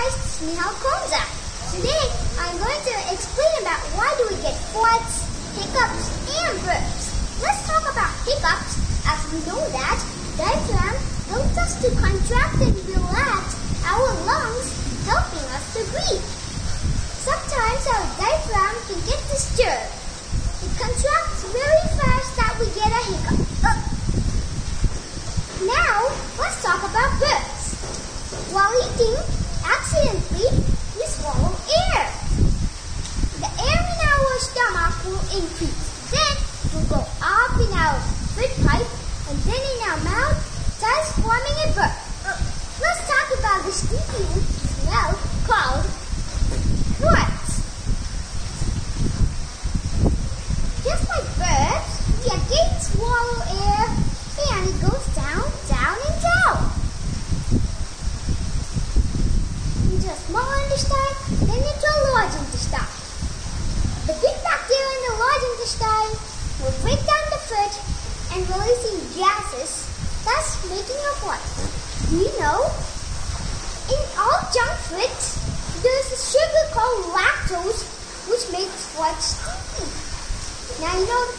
guys, Snehal Konza. Today I'm going to explain about why do we get farts, hiccups, and burps. Let's talk about hiccups, as we know that diaphragm helps us to contract and relax our lungs, helping us to breathe. Sometimes our diaphragm can get disturbed. It contracts very fast that we get a hiccup. Now, let's talk about burps. While eating, accidentally, we swallow air. The air in our stomach will increase. Then, will go up in our food pipe, and then in our mouth, thus forming a burp. Let's talk about the stinky smell called farts. Just like burps, we again swallow air, and it goes down, down, and down. Into a small intestine, then into a large intestine. The good bacteria in the large intestine will break down the food and releasing gases, thus making a fart. Do you know? In all junk foods, there's a sugar called lactose, which makes farts stinky. Now you know the